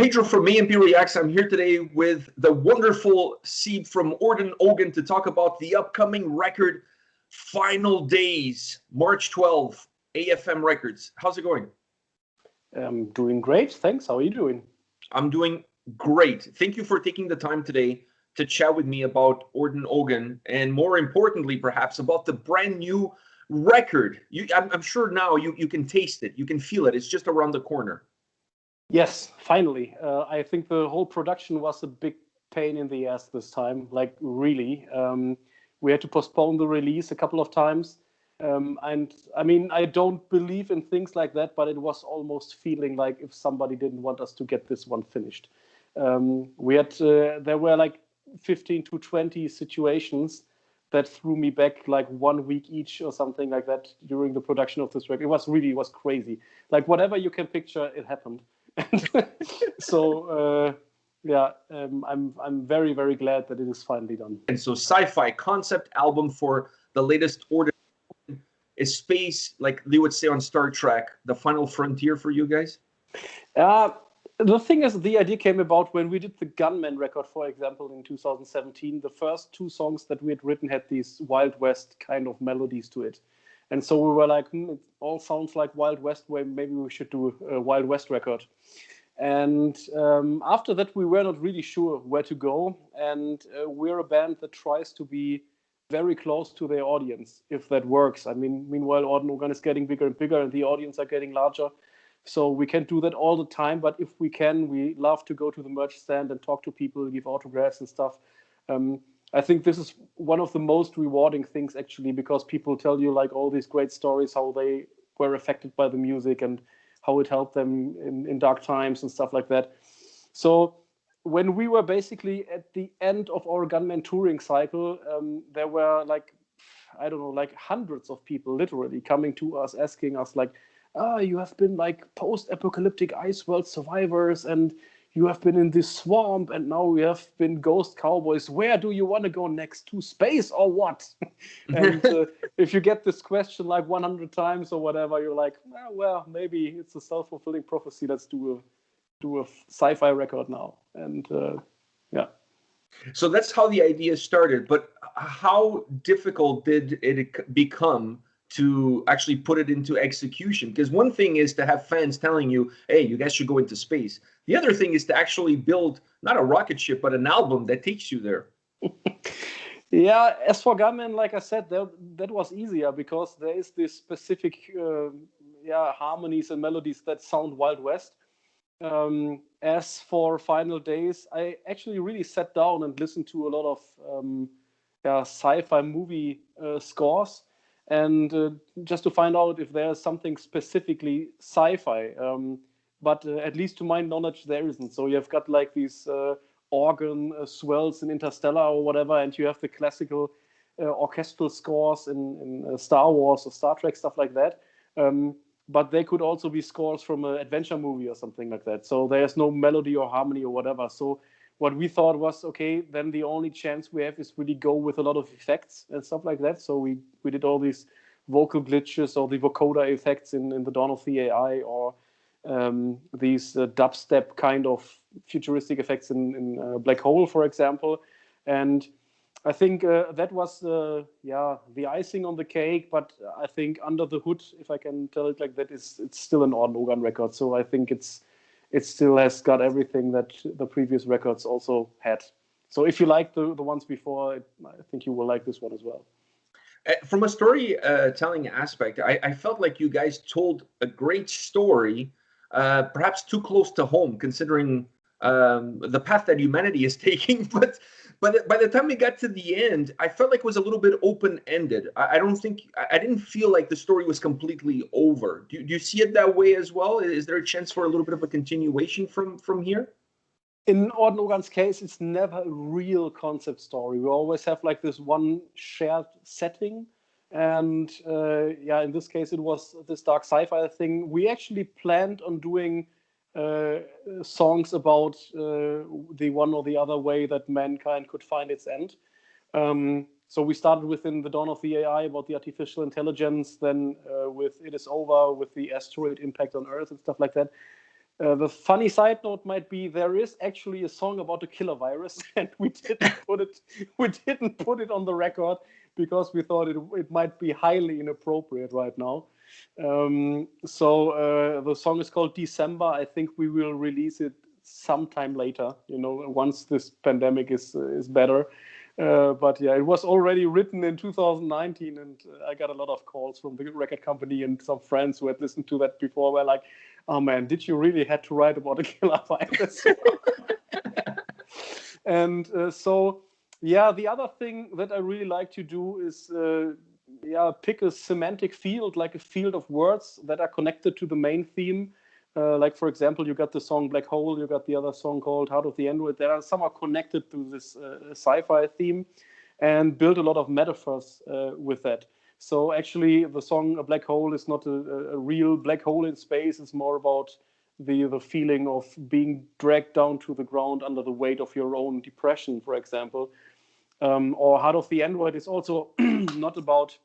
Pedro from A&P-REACTS. I'm here today with the wonderful Seeb from Orden Ogan to talk about the upcoming record, Final Days, March 12th, AFM Records. How's it going? I'm doing great, thanks. How are you doing? I'm doing great. Thank you for taking the time today to chat with me about Orden Ogan, and more importantly, perhaps, about the brand new record. I'm sure now you can taste it, you can feel it. It's just around the corner. Yes, finally. I think the whole production was a big pain in the ass this time, like really. We had to postpone the release a couple of times. And I mean, I don't believe in things like that, but it was almost feeling like if somebody didn't want us to get this one finished. There were like 15 to 20 situations that threw me back like 1 week each or something like that during the production of this record. It was crazy. Like whatever you can picture, it happened. So I'm very, very glad that it is finally done. And so sci-fi concept album for the latest Orden is space, like they would say on Star Trek, the final frontier for you guys? The thing is, the idea came about when we did the Gunman record, for example, in 2017. The first two songs that we had written had these Wild West kind of melodies to it. And so we were like, it all sounds like Wild West, where maybe we should do a Wild West record. And after that, we were not really sure where to go. And we're a band that tries to be very close to their audience, if that works. I mean, meanwhile, Orden Ogan is getting bigger and bigger, and the audience are getting larger. So we can't do that all the time. But if we can, we love to go to the merch stand and talk to people, give autographs and stuff. I think this is one of the most rewarding things, actually, because people tell you like all these great stories, how they were affected by the music and how it helped them in dark times and stuff like that. So when we were basically at the end of our Gunman touring cycle, there were like, I don't know, like hundreds of people literally coming to us, asking us like, you have been like post-apocalyptic ice world survivors, and you have been in this swamp, and now we have been ghost cowboys. Where do you want to go next? To space or what? And if you get this question like 100 times or whatever, you're like, well, maybe it's a self-fulfilling prophecy. Let's do a sci-fi record now. And yeah. So that's how the idea started. But how difficult did it become to actually put it into execution? Because one thing is to have fans telling you, hey, you guys should go into space. The other thing is to actually build not a rocket ship, but an album that takes you there. Yeah, as for Gunman, like I said, that was easier because there is this specific harmonies and melodies that sound Wild West. As for Final Days, I actually really sat down and listened to a lot of sci-fi movie scores, and just to find out if there's something specifically sci-fi. But at least to my knowledge, there isn't. So you've got like these organ swells in Interstellar or whatever, and you have the classical orchestral scores in Star Wars or Star Trek, stuff like that. But they could also be scores from an adventure movie or something like that. So there's no melody or harmony or whatever. So what we thought was, okay, then the only chance we have is really go with a lot of effects and stuff like that. So we did all these vocal glitches or the vocoder effects in the Dawn of the AI, or these dubstep kind of futuristic effects in Black Hole, for example. And I think that was the icing on the cake. But I think under the hood, if I can tell it like that, it's still an Orden Ogan record. So I think it still has got everything that the previous records also had. So if you like the ones before, I think you will like this one as well. From a storytelling aspect, I felt like you guys told a great story, perhaps too close to home, considering the path that humanity is taking. But by the time we got to the end, I felt like it was a little bit open-ended. I didn't feel like the story was completely over. Do you see it that way as well? Is there a chance for a little bit of a continuation from here? In Orden Ogan's case, it's never a real concept story. We always have like this one shared setting. And in this case, it was this dark sci-fi thing. We actually planned on doing songs about the one or the other way that mankind could find its end. So we started within the Dawn of the AI about the artificial intelligence, then with It Is Over, with the asteroid impact on Earth and stuff like that. The funny side note might be there is actually a song about a killer virus, and we didn't put it on the record because we thought it might be highly inappropriate right now. So the song is called December. I think we will release it sometime later, once this pandemic is better. But yeah, it was already written in 2019, and I got a lot of calls from the record company and some friends who had listened to that before. Were like, "Oh man, did you really had to write about a killer virus?" And so, yeah, the other thing that I really like to do is, pick a semantic field, like a field of words that are connected to the main theme. Like, for example, you got the song Black Hole, you got the other song called Heart of the Android. They are somehow connected to this sci-fi theme, and build a lot of metaphors with that. So actually, the song A Black Hole is not a real black hole in space. It's more about the feeling of being dragged down to the ground under the weight of your own depression, for example. Or Heart of the Android is also not about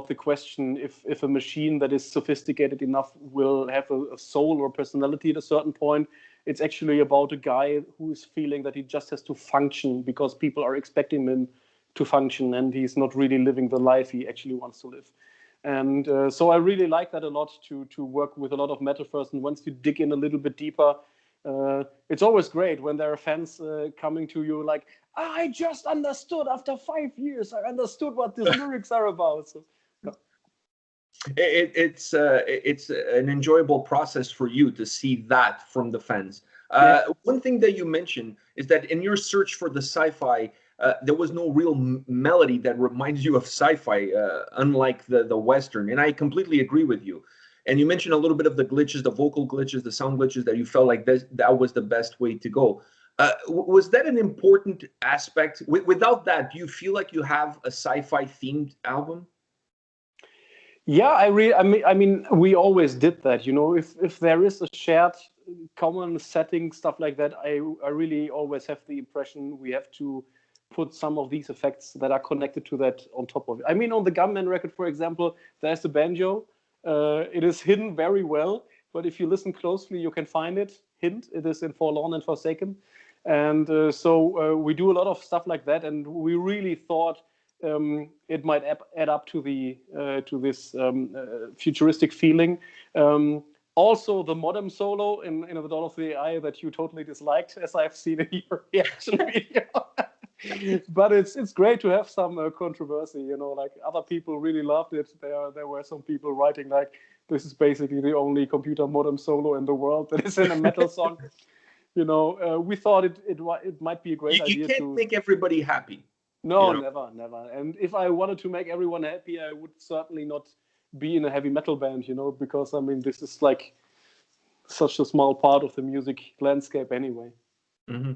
the question if a machine that is sophisticated enough will have a soul or personality at a certain point. It's actually about a guy who is feeling that he just has to function because people are expecting him to function, and he's not really living the life he actually wants to live. And so I really like that a lot, to work with a lot of metaphors. And once you dig in a little bit deeper, it's always great when there are fans coming to you like, I just understood after 5 years. I understood what these lyrics are about. So, yeah. It's an enjoyable process for you to see that from the fans. One thing that you mentioned is that in your search for the sci-fi, there was no real melody that reminds you of sci-fi, unlike the Western. And I completely agree with you. And you mentioned a little bit of the glitches, the vocal glitches, the sound glitches, that you felt like that was the best way to go. Was that an important aspect? Without that, do you feel like you have a sci-fi themed album? Yeah, I mean, we always did that. If there is a shared common setting, stuff like that, I really always have the impression we have to put some of these effects that are connected to that on top of it. I mean, on the Gunman record, for example, there's the banjo. It is hidden very well, but if you listen closely, you can find it. Hint, it is in Forlorn and Forsaken. And so we do a lot of stuff like that, and we really thought it might add up to this futuristic feeling. Also, the modem solo in The Dawn of the AI that you totally disliked, as I've seen in your reaction video. But it's great to have some controversy. Like, other people really loved it. There were some people writing like, this is basically the only computer modem solo in the world that is in a metal song. We thought it might be a great idea. You can't make everybody happy. No, never. And if I wanted to make everyone happy, I would certainly not be in a heavy metal band, because I mean, this is like such a small part of the music landscape anyway. Mm-hmm.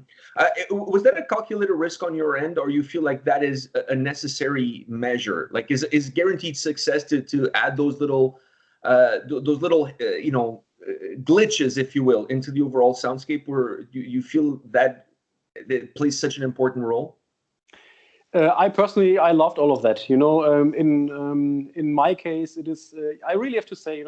Was that a calculated risk on your end, or you feel like that is a necessary measure? Like, is guaranteed success to add those little glitches, if you will, into the overall soundscape, where you feel that it plays such an important role? I personally, I loved all of that. In my case, it is. I really have to say,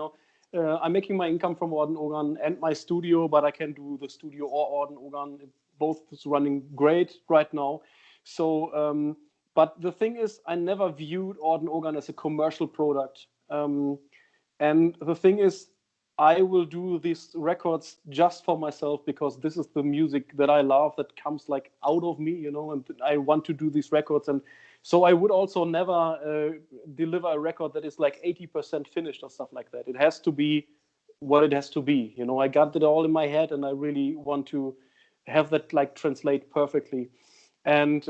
I'm making my income from Orden Ogan and my studio, but I can do the studio or Orden Ogan. Both is running great right now. So, but the thing is, I never viewed Orden Ogan as a commercial product. And the thing is, I will do these records just for myself, because this is the music that I love, that comes like out of me, and I want to do these records. And so I would also never deliver a record that is like 80% finished or stuff like that. It has to be what it has to be. I got it all in my head, and I really want to have that like translate perfectly. And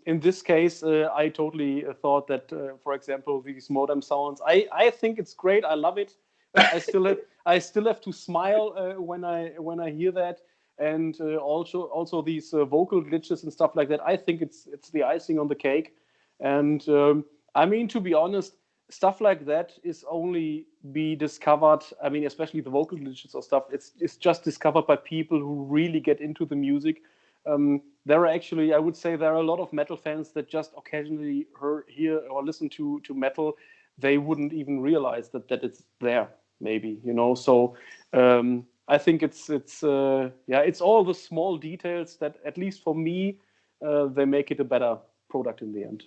in this case, I totally thought that, for example, these modem sounds, I think it's great. I love it. I still have to smile when I hear that, and also these vocal glitches and stuff like that. I think it's the icing on the cake. And I mean, to be honest, stuff like that is only be discovered. I mean, especially the vocal glitches or stuff. It's just discovered by people who really get into the music. There are actually, I would say, there are a lot of metal fans that just occasionally hear or listen to metal. They wouldn't even realize that it's there. maybe, you know. So I think it's all the small details that, at least for me, they make it a better product in the end.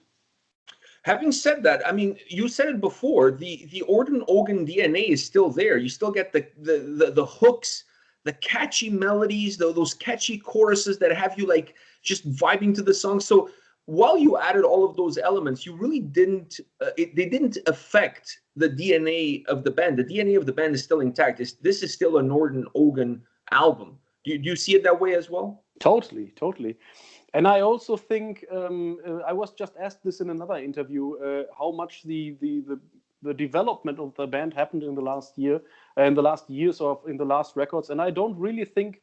Having said that, I mean, you said it before. The Orden Ogan DNA is still there. You still get the hooks, the catchy melodies, those catchy choruses that have you like just vibing to the song. So while you added all of those elements, you really didn't. They didn't affect the DNA of the band. The DNA of the band is still intact. This is still an Orden Ogan album. Do you see it that way as well? Totally. And I also think I was just asked this in another interview, how much the development of the band happened in the last year, in the last years, or in the last records. And I don't really think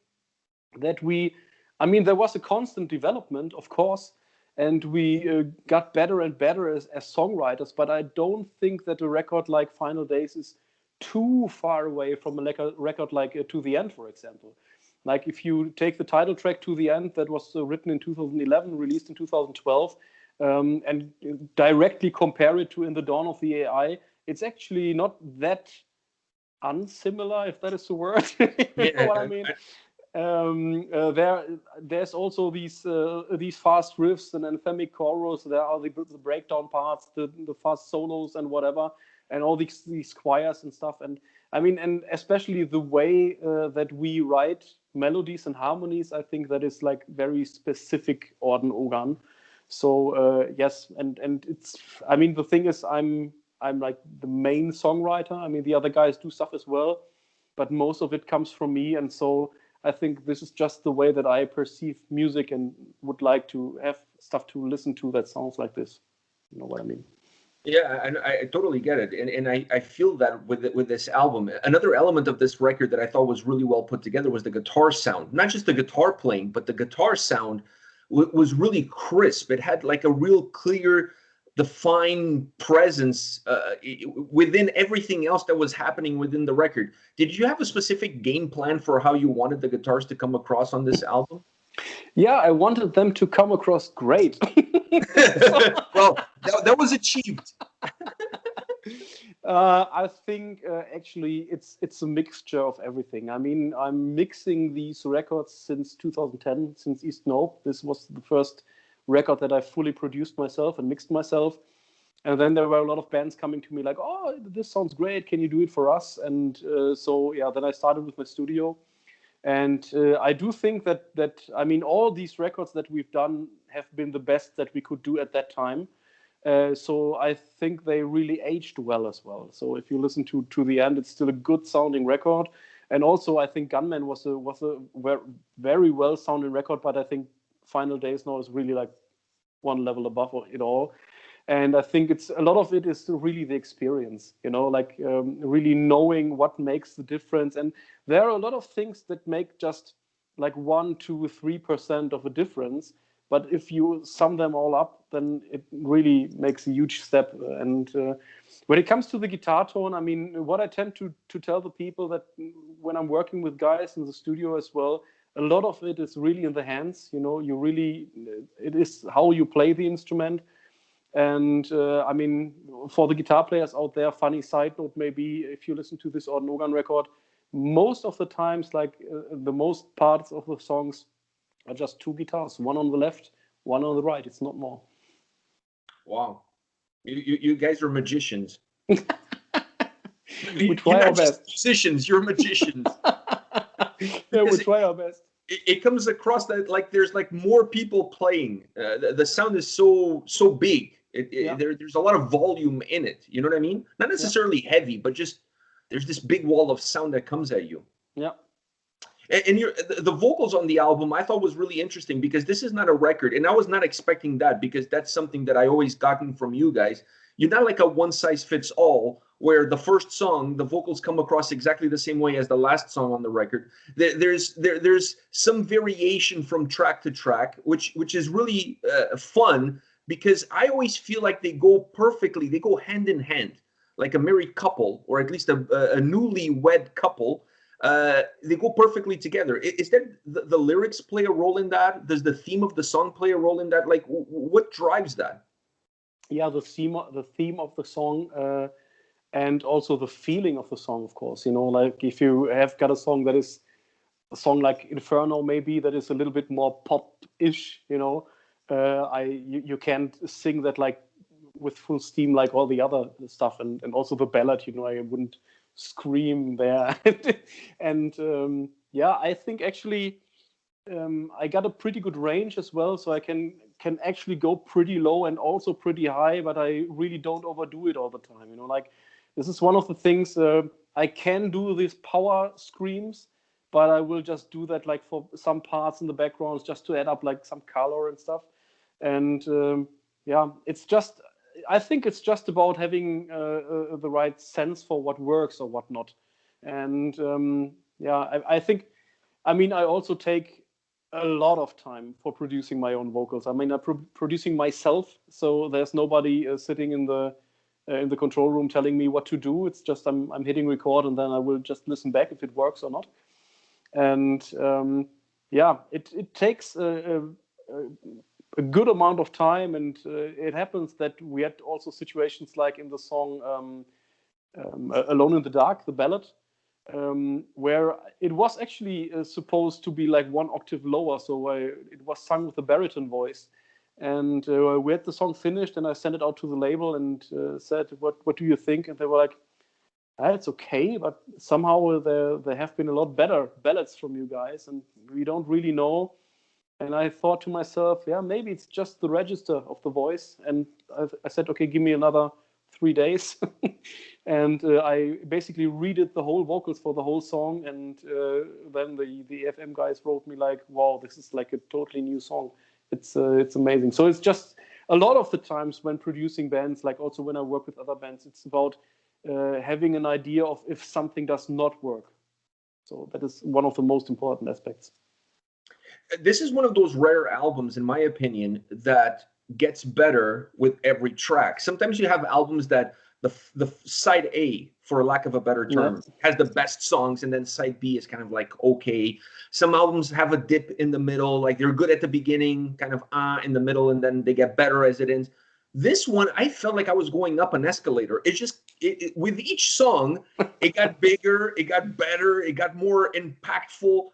that there was a constant development, of course, and we got better and better as songwriters. But I don't think that a record like Final Days is too far away from a record like To the End, for example. Like if you take the title track To the End, that was written in 2011, released in 2012, and directly compare it to In the Dawn of the AI, it's actually not that unsimilar, if that is the word. You know what I mean? There's also these fast riffs and anthemic chorus. There are the breakdown parts, the fast solos and whatever, and all these choirs and stuff. And I mean, and especially the way that we write melodies and harmonies, I think that is like very specific Orden Ogan. So yes, and it's, I mean, the thing is, I'm like the main songwriter. I mean, the other guys do stuff as well, but most of it comes from me. And so I think this is just the way that I perceive music and would like to have stuff to listen to that sounds like this. You know what I mean? Yeah, and I totally get it, and I feel that with this album. Another element of this record that I thought was really well put together was the guitar sound. Not just the guitar playing, but the guitar sound was really crisp. It had like a real clear, defined presence within everything else that was happening within the record. Did you have a specific game plan for how you wanted the guitars to come across on this album? Yeah, I wanted them to come across great. Well, that was achieved. I think actually it's a mixture of everything. I mean, I'm mixing these records since 2010, since East Nope. This was the first record that I fully produced myself and mixed myself. And then there were a lot of bands coming to me like, oh, this sounds great. Can you do it for us? And so, yeah, then I started with my studio. And I do think that I mean, all these records that we've done have been the best that we could do at that time. So I think they really aged well as well. So if you listen to the end, it's still a good sounding record. And also, I think Gunman was a very well sounding record. But I think Final Days now is really like one level above it all. And I think it's a lot of it is really the experience, you know, like really knowing what makes the difference. And there are a lot of things that make just like 1, 2, 3% of a difference. But if you sum them all up, then it really makes a huge step. And when it comes to the guitar tone, I mean, what I tend to tell the people that when I'm working with guys in the studio as well, a lot of it is really in the hands. You know, it is how you play the instrument. And I mean, for the guitar players out there, funny side note, maybe if you listen to this Orden Ogan record, most of the times, like the most parts of the songs are just 2 guitars, one on the left, one on the right. It's not more. Wow. You guys are magicians. We try our best. Musicians, you're magicians. Yeah, we try our best. It comes across that like there's like more people playing. The sound is so big. There's a lot of volume in it. You know what I mean? Not necessarily heavy, but just there's this big wall of sound that comes at you. Yeah. And the vocals on the album I thought was really interesting because this is not a record, and I was not expecting that because that's something that I always gotten from you guys. You're not like a one size fits all where the first song the vocals come across exactly the same way as the last song on the record. There's some variation from track to track, which is really fun because I always feel like they go perfectly. They go hand in hand, like a married couple or at least a newly-wed couple. They go perfectly together. Is that the lyrics play a role in that? Does the theme of the song play a role in that? Like, what drives that? Yeah, the theme of the song. and also the feeling of the song, of course. Like if you have got a song that is a song like Inferno, maybe that is a little bit more pop-ish, you can't sing that like with full steam like all the other stuff, and also the ballad, I wouldn't scream there. And I think actually I got a pretty good range as well, so I can actually go pretty low and also pretty high, but I really don't overdo it all the time. Like this is one of the things, I can do these power screams, but I will just do that like for some parts in the backgrounds just to add up like some color and stuff. And I think it's just about having the right sense for what works or what not. And I think, I also take a lot of time for producing my own vocals. I'm producing myself, so there's nobody sitting in the control room telling me what to do. It's just I'm hitting record, and then I will just listen back if it works or not. And it takes a good amount of time, and it happens that we had also situations like in the song Alone in the Dark, the ballad, where it was actually supposed to be like one octave lower, so it was sung with a baritone voice. And we had the song finished, and I sent it out to the label and said, what do you think? And they were like, it's okay, but somehow there have been a lot better ballads from you guys, and we don't really know. And I thought to myself, maybe it's just the register of the voice. And I said, okay, give me another 3 days. And I basically redid the whole vocals for the whole song. And then the FM guys wrote me like, wow, this is like a totally new song. It's amazing. So it's just a lot of the times when producing bands, like also when I work with other bands, it's about having an idea of if something does not work. So that is one of the most important aspects. This is one of those rare albums, in my opinion, that gets better with every track. Sometimes you have albums that the side A, for lack of a better term, has the best songs, and then side B is kind of like okay. Some albums have a dip in the middle, like they're good at the beginning, kind of in the middle, and then they get better as it ends. This one, I felt like I was going up an escalator. It's just with each song, it got bigger, it got better, it got more impactful.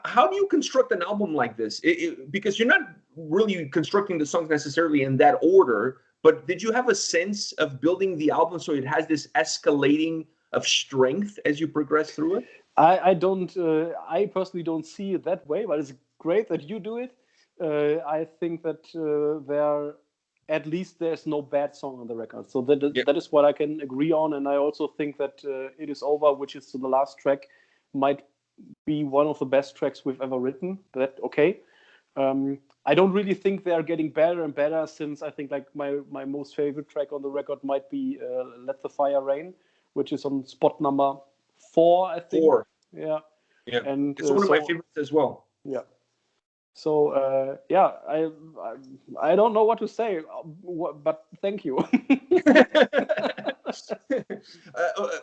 How do you construct an album like this? Because you're not really constructing the songs necessarily in that order, but did you have a sense of building the album so it has this escalating of strength as you progress through it? I personally don't see it that way, but it's great that you do it. I think that at least there's no bad song on the record. So that is what I can agree on. And I also think that It Is Over, which is the last track, might be one of the best tracks we've ever written. I don't really think they are getting better and better, since I think like my most favorite track on the record might be Let the Fire Rain, which is on spot number 4, I think. 4. Yeah. And it's one of my favorites as well. Yeah. So I don't know what to say, but thank you.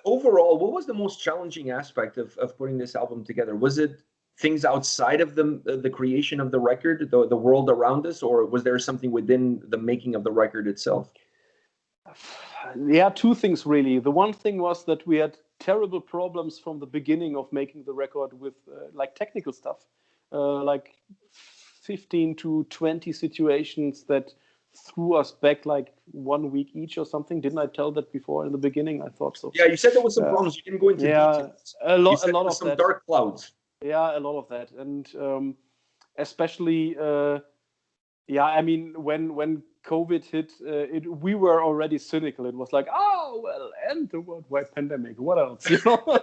Overall, what was the most challenging aspect of putting this album together? Was it things outside of the creation of the record, the world around us, or was there something within the making of the record itself? Yeah, 2 things really. The one thing was that we had terrible problems from the beginning of making the record with like technical stuff, like 15 to 20 situations that threw us back like 1 week each or something. Didn't I tell that before in the beginning? I thought so. Yeah, you said there was some problems. You didn't go into details. A lot of some that. Dark clouds. Yeah, a lot of that, and especially, I mean, when COVID hit, we were already cynical. It was like, oh well, and the worldwide pandemic. What else, you know?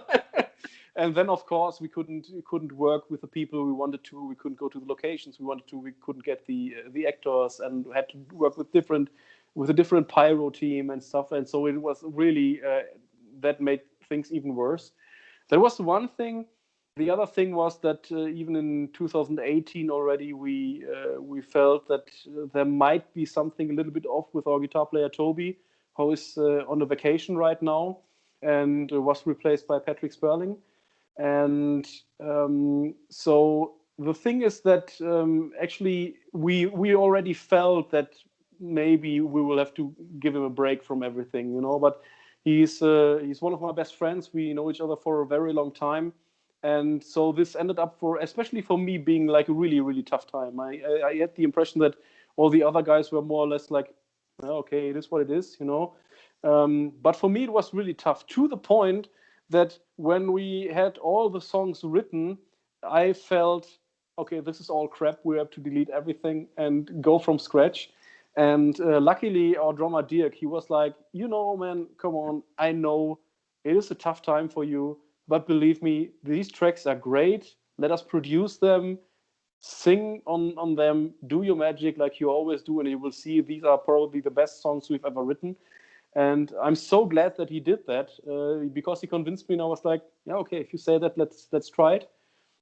And then, of course, we couldn't work with the people we wanted to. We couldn't go to the locations we wanted to. We couldn't get the actors, and had to work with a different pyro team and stuff. And so it was really that made things even worse. That was the one thing. The other thing was that even in 2018 already, we felt that there might be something a little bit off with our guitar player Toby, who is on a vacation right now, and was replaced by Patrick Sperling. And so the thing is that actually we already felt that maybe we will have to give him a break from everything, you know. But He's one of my best friends. We know each other for a very long time. And so this ended up especially for me, being like a really, really tough time. I had the impression that all the other guys were more or less like, okay, it is what it is, you know. But for me, it was really tough, to the point that when we had all the songs written, I felt, okay, this is all crap. We have to delete everything and go from scratch. And luckily, our drummer Dirk, he was like, man, come on. I know it is a tough time for you, but believe me, these tracks are great. Let us produce them, sing on them, do your magic like you always do, and you will see these are probably the best songs we've ever written. And I'm so glad that he did that, because he convinced me, and I was like, yeah, okay, if you say that, let's try it.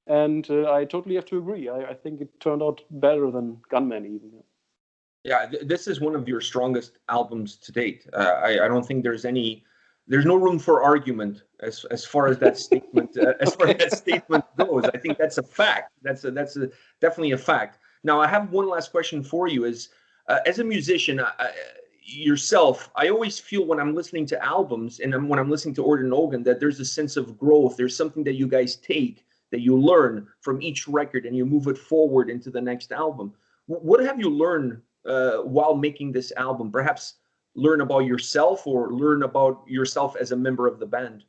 And I totally have to agree. I think it turned out better than Gunman even. Yeah, this is one of your strongest albums to date. I don't think there's no room for argument as far as that statement as far as that statement goes. I think that's a fact. That's definitely a fact. Now, I have one last question for you. As a musician yourself, I always feel when I'm listening to albums and when I'm listening to Orden Ogan that there's a sense of growth. There's something that you guys take, that you learn from each record, and you move it forward into the next album. What have you learned while making this album? Perhaps learn about yourself, or learn about yourself as a member of the band?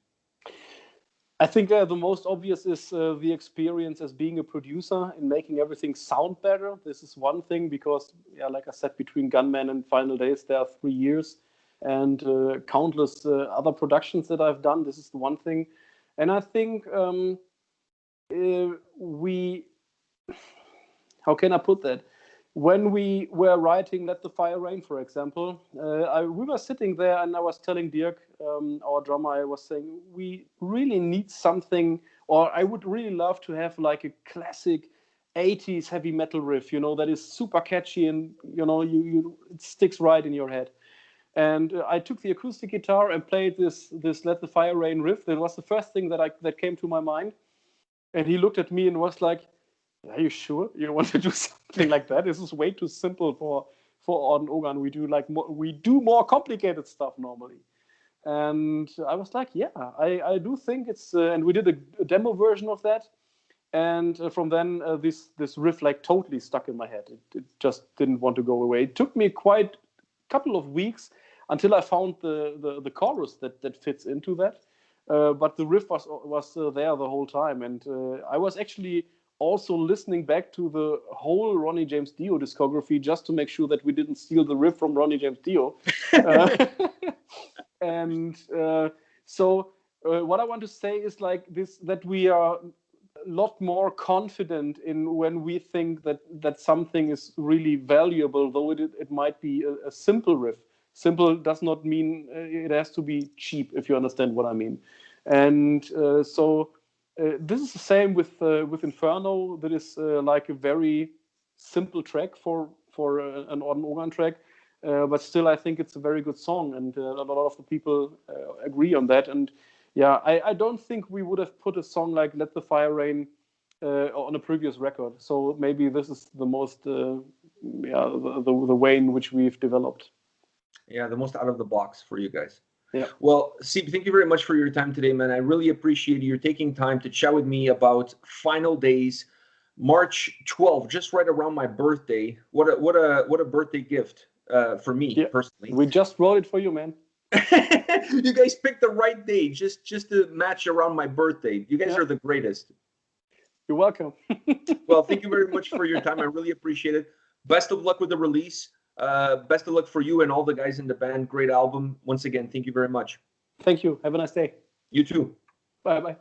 I think the most obvious is the experience as being a producer in making everything sound better. This is one thing, because, like I said, between Gunman and Final Days, there are 3 years, and countless other productions that I've done. This is the one thing. And I think how can I put that? When we were writing Let the Fire Rain, for example, we were sitting there, and I was telling Dirk, our drummer, I was saying, we really need something, or I would really love to have like a classic 80s heavy metal riff, that is super catchy, and, it sticks right in your head. And I took the acoustic guitar and played this Let the Fire Rain riff. That was the first thing that came to my mind. And he looked at me and was like, are you sure you want to do something like that? This is way too simple for Orden Ogan. We do more complicated stuff normally. And I was like, yeah, I do think it's. And we did a demo version of that. And from then, this riff like totally stuck in my head. It just didn't want to go away. It took me quite a couple of weeks until I found the chorus that fits into that. But the riff was there the whole time, and I was actually also listening back to the whole Ronnie James Dio discography just to make sure that we didn't steal the riff from Ronnie James Dio. So what I want to say is like this, that we are a lot more confident in when we think that something is really valuable, though it might be a simple riff. Simple does not mean it has to be cheap, if you understand what I mean. And this is the same with Inferno. That is like a very simple track for an Orden Ogan track, but still I think it's a very good song, and a lot of the people agree on that. And yeah, I don't think we would have put a song like Let the Fire Rain on a previous record. So maybe this is the most the way in which we've developed. Yeah, the most out of the box for you guys. Yeah. Well, Seeb, thank you very much for your time today, man. I really appreciate you taking time to chat with me about Final Days, March 12th, just right around my birthday. What a birthday gift for me personally. We just wrote it for you, man. You guys picked the right day, just to match around my birthday. You guys are the greatest. You're welcome. Well, thank you very much for your time. I really appreciate it. Best of luck with the release. Best of luck for you and all the guys in the band. Great album. Once again, thank you very much. Thank you. Have a nice day. You too. Bye-bye.